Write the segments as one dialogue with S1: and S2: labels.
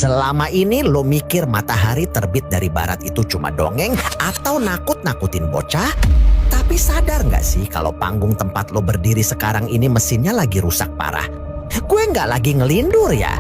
S1: Selama ini lo mikir matahari terbit dari barat itu cuma dongeng atau nakut-nakutin bocah? Tapi sadar nggak sih kalau panggung tempat lo berdiri sekarang ini mesinnya lagi rusak parah? Gue nggak lagi ngelindur ya.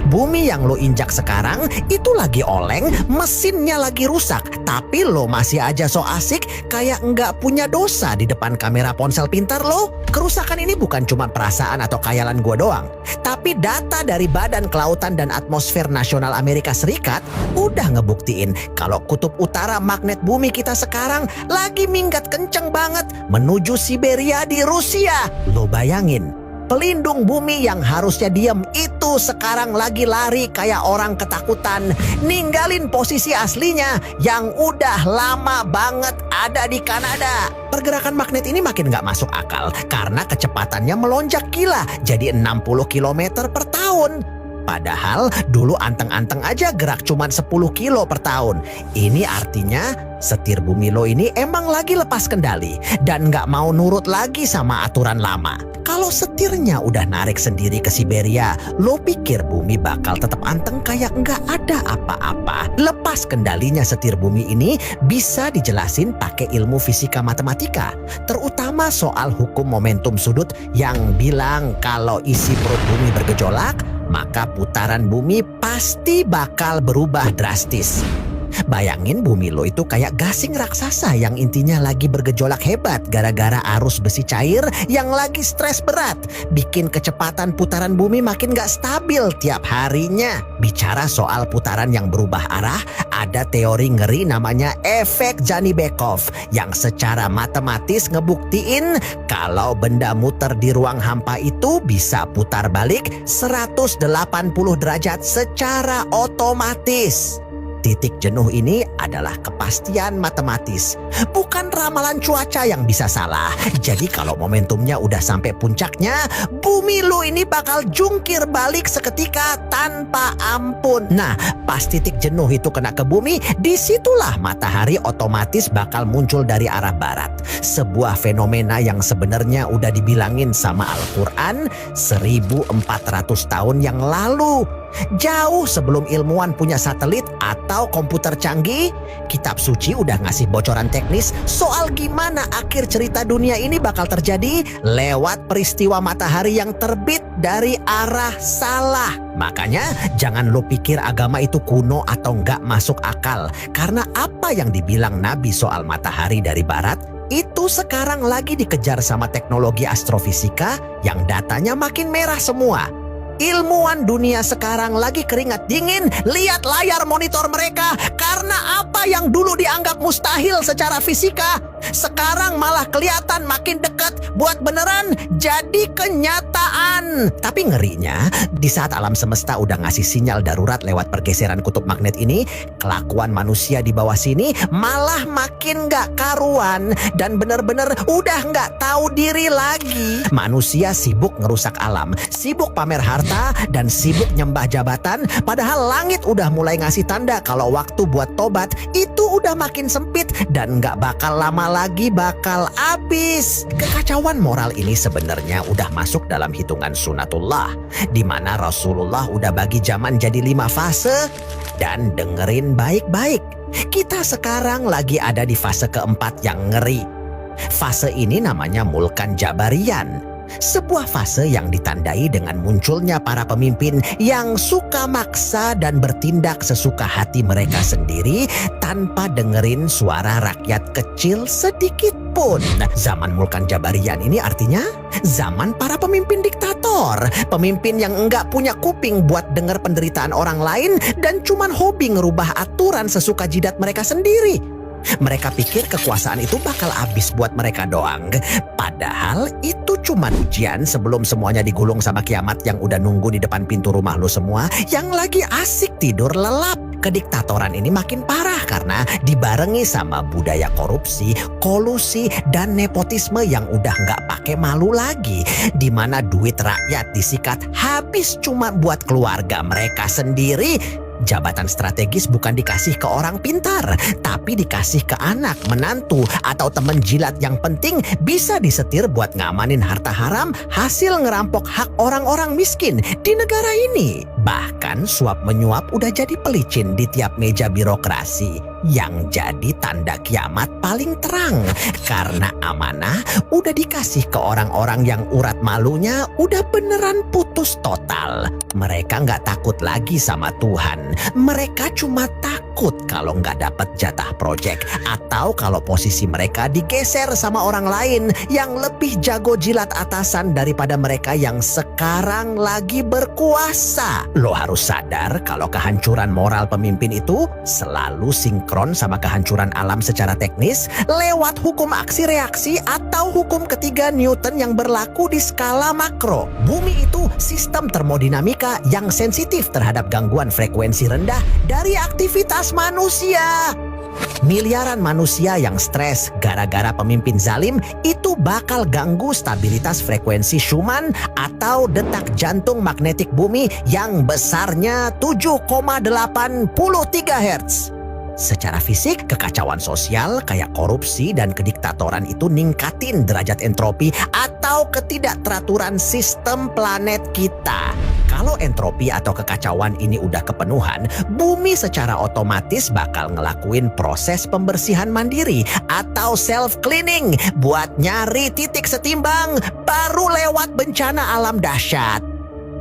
S1: Bumi yang lo injak sekarang itu lagi oleng, mesinnya lagi rusak. Tapi lo masih aja so asik kayak nggak punya dosa di depan kamera ponsel pintar lo. Kerusakan ini bukan cuma perasaan atau khayalan gue doang. Tapi data dari Badan Kelautan dan Atmosfer Nasional Amerika Serikat udah ngebuktiin kalau kutub utara magnet bumi kita sekarang lagi minggat kenceng banget menuju Siberia di Rusia. Lo bayangin. Pelindung bumi yang harusnya diem itu sekarang lagi lari kayak orang ketakutan, ninggalin posisi aslinya yang udah lama banget ada di Kanada. Pergerakan magnet ini makin gak masuk akal karena kecepatannya melonjak gila jadi 60 km per tahun. Padahal dulu anteng-anteng aja gerak cuma 10 kilo per tahun. Ini artinya setir bumi lo ini emang lagi lepas kendali dan gak mau nurut lagi sama aturan lama. Kalau setirnya udah narik sendiri ke Siberia, lo pikir bumi bakal tetap anteng kayak nggak ada apa-apa? Lepas kendalinya setir bumi ini bisa dijelasin pakai ilmu fisika matematika, terutama soal hukum momentum sudut yang bilang kalau isi perut bumi bergejolak, maka putaran bumi pasti bakal berubah drastis. Bayangin bumi lo itu kayak gasing raksasa yang intinya lagi bergejolak hebat gara-gara arus besi cair yang lagi stres berat. Bikin kecepatan putaran bumi makin gak stabil tiap harinya. Bicara soal putaran yang berubah arah, ada teori ngeri namanya efek Janibekov yang secara matematis ngebuktiin kalau benda muter di ruang hampa itu bisa putar balik 180 derajat secara otomatis. Titik jenuh ini adalah kepastian matematis, bukan ramalan cuaca yang bisa salah. Jadi kalau momentumnya udah sampai puncaknya, bumi lu ini bakal jungkir balik seketika tanpa ampun. Nah, pas titik jenuh itu kena ke bumi, disitulah matahari otomatis bakal muncul dari arah barat. Sebuah fenomena yang sebenarnya udah dibilangin sama Al-Quran 1400 tahun yang lalu. Jauh sebelum ilmuwan punya satelit atau komputer canggih, kitab suci udah ngasih bocoran teknis soal gimana akhir cerita dunia ini bakal terjadi lewat peristiwa matahari yang terbit dari arah salah. Makanya jangan lo pikir agama itu kuno atau nggak masuk akal, karena apa yang dibilang Nabi soal matahari dari barat itu sekarang lagi dikejar sama teknologi astrofisika yang datanya makin merah semua. Ilmuwan dunia sekarang lagi keringat dingin lihat layar monitor mereka karena apa yang dulu dianggap mustahil secara fisika sekarang malah kelihatan makin dekat buat beneran jadi kenyataan. Tapi ngerinya di saat alam semesta udah ngasih sinyal darurat lewat pergeseran kutub magnet ini, kelakuan manusia di bawah sini malah makin gak karuan dan bener-bener udah gak tahu diri lagi. Manusia sibuk ngerusak alam, sibuk pamer harta, dan sibuk nyembah jabatan, padahal langit udah mulai ngasih tanda kalau waktu buat tobat itu udah makin sempit dan gak bakal lama lagi bakal habis. Kekacauan moral ini sebenarnya udah masuk dalam hitungan sunatullah, di mana Rasulullah udah bagi zaman jadi 5 fase. Dan dengerin baik-baik, kita sekarang lagi ada di fase keempat yang ngeri. Fase ini namanya Mulkan Jabarian. Sebuah fase yang ditandai dengan munculnya para pemimpin yang suka maksa dan bertindak sesuka hati mereka sendiri tanpa dengerin suara rakyat kecil sedikit pun. Zaman Mulkan Jabarian ini artinya zaman para pemimpin diktator. Pemimpin yang enggak punya kuping buat denger penderitaan orang lain dan cuman hobi ngerubah aturan sesuka jidat mereka sendiri. Mereka pikir kekuasaan itu bakal habis buat mereka doang. Padahal itu cuma ujian sebelum semuanya digulung sama kiamat yang udah nunggu di depan pintu rumah lo semua yang lagi asik tidur lelap. Kediktatoran ini makin parah karena dibarengi sama budaya korupsi, kolusi, dan nepotisme yang udah nggak pakai malu lagi. Di mana duit rakyat disikat habis cuma buat keluarga mereka sendiri. Jabatan strategis bukan dikasih ke orang pintar, tapi dikasih ke anak, menantu, atau temen jilat yang penting bisa disetir buat ngamanin harta haram hasil ngerampok hak orang-orang miskin di negara ini. Bahkan suap menyuap udah jadi pelicin di tiap meja birokrasi, yang jadi tanda kiamat paling terang. Karena amanah udah dikasih ke orang-orang yang urat malunya udah beneran putus total. Mereka nggak takut lagi sama Tuhan. Mereka cuma takut kalau nggak dapat jatah proyek, atau kalau posisi mereka digeser sama orang lain yang lebih jago jilat atasan daripada mereka yang sekarang lagi berkuasa. Lo harus sadar kalau kehancuran moral pemimpin itu selalu sinkron sama kehancuran alam secara teknis lewat hukum aksi reaksi atau hukum ketiga Newton yang berlaku di skala makro. Bumi itu sistem termodinamika yang sensitif terhadap gangguan frekuensi rendah dari aktivitas manusia. Miliaran manusia yang stres gara-gara pemimpin zalim itu bakal ganggu stabilitas frekuensi Schumann atau detak jantung magnetik bumi yang besarnya 7,83 Hz. Secara fisik, kekacauan sosial kayak korupsi dan kediktatoran itu ningkatin derajat entropi atau ketidakteraturan sistem planet kita. Kalau entropi atau kekacauan ini udah kepenuhan, bumi secara otomatis bakal ngelakuin proses pembersihan mandiri atau self-cleaning buat nyari titik setimbang baru lewat bencana alam dahsyat.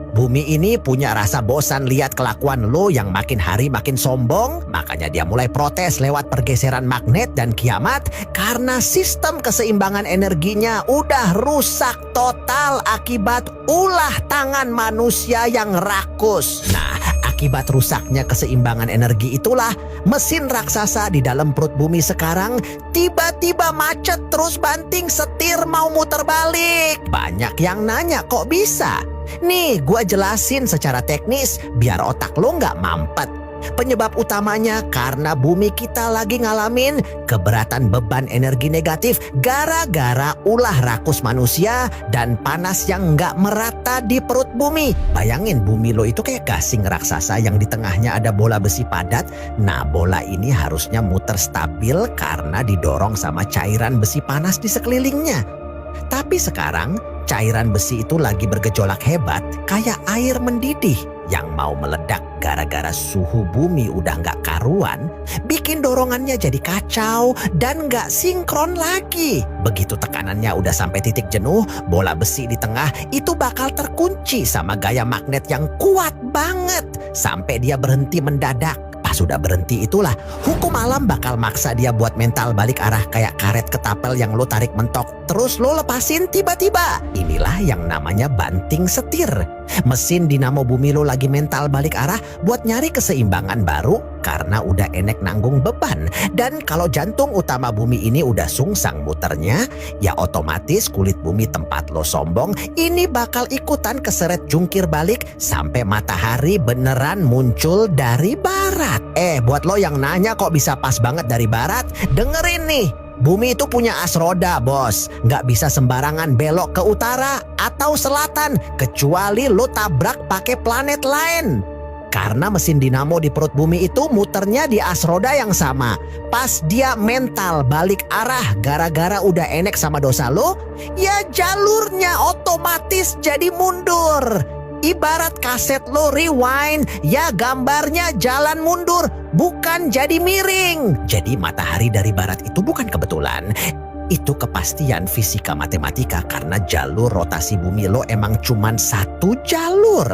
S1: Bumi ini punya rasa bosan lihat kelakuan lo yang makin hari makin sombong, makanya dia mulai protes lewat pergeseran magnet dan kiamat karena sistem keseimbangan energinya udah rusak total akibat ulah tangan manusia yang rakus. Nah, akibat rusaknya keseimbangan energi itulah mesin raksasa di dalam perut bumi sekarang tiba-tiba macet terus banting setir mau muter balik. Banyak yang nanya kok bisa? Nih, gua jelasin secara teknis biar otak lo nggak mampet. Penyebab utamanya karena bumi kita lagi ngalamin keberatan beban energi negatif gara-gara ulah rakus manusia dan panas yang nggak merata di perut bumi. Bayangin bumi lo itu kayak gasing raksasa yang di tengahnya ada bola besi padat. Nah, bola ini harusnya muter stabil karena didorong sama cairan besi panas di sekelilingnya. Tapi sekarang cairan besi itu lagi bergejolak hebat kayak air mendidih yang mau meledak gara-gara suhu bumi udah nggak karuan, bikin dorongannya jadi kacau dan nggak sinkron lagi. Begitu tekanannya udah sampai titik jenuh, bola besi di tengah itu bakal terkunci sama gaya magnet yang kuat banget sampai dia berhenti mendadak. Pas sudah berhenti itulah hukum alam bakal maksa dia buat mental balik arah kayak karet ketapel yang lo tarik mentok terus lo lepasin tiba-tiba. Inilah yang namanya banting setir. Mesin dinamo bumi lo lagi mental balik arah buat nyari keseimbangan baru karena udah enek nanggung beban. Dan kalau jantung utama bumi ini udah sungsang muternya, ya otomatis kulit bumi tempat lo sombong ini bakal ikutan keseret jungkir balik sampai matahari beneran muncul dari barat. Buat lo yang nanya kok bisa pas banget dari barat, dengerin nih. Bumi itu punya as roda, bos. Nggak bisa sembarangan belok ke utara atau selatan kecuali lo tabrak pakai planet lain. Karena mesin dinamo di perut bumi itu muternya di as roda yang sama. Pas dia mental balik arah gara-gara udah enek sama dosa lo, ya jalurnya otomatis jadi mundur. Ibarat kaset lo rewind, ya gambarnya jalan mundur, bukan jadi miring. Jadi matahari dari barat itu bukan kebetulan. Itu kepastian fisika matematika karena jalur rotasi bumi lo emang cuman satu jalur.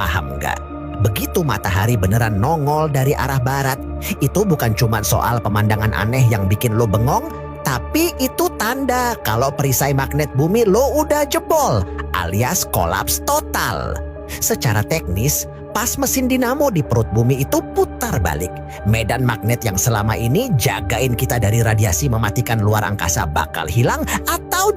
S1: Paham nggak? Begitu matahari beneran nongol dari arah barat, itu bukan cuma soal pemandangan aneh yang bikin lo bengong, tapi itu tanda kalau perisai magnet bumi lo udah jebol alias kolaps total. Secara teknis, pas mesin dinamo di perut bumi itu putar balik, medan magnet yang selama ini jagain kita dari radiasi mematikan luar angkasa bakal hilang atau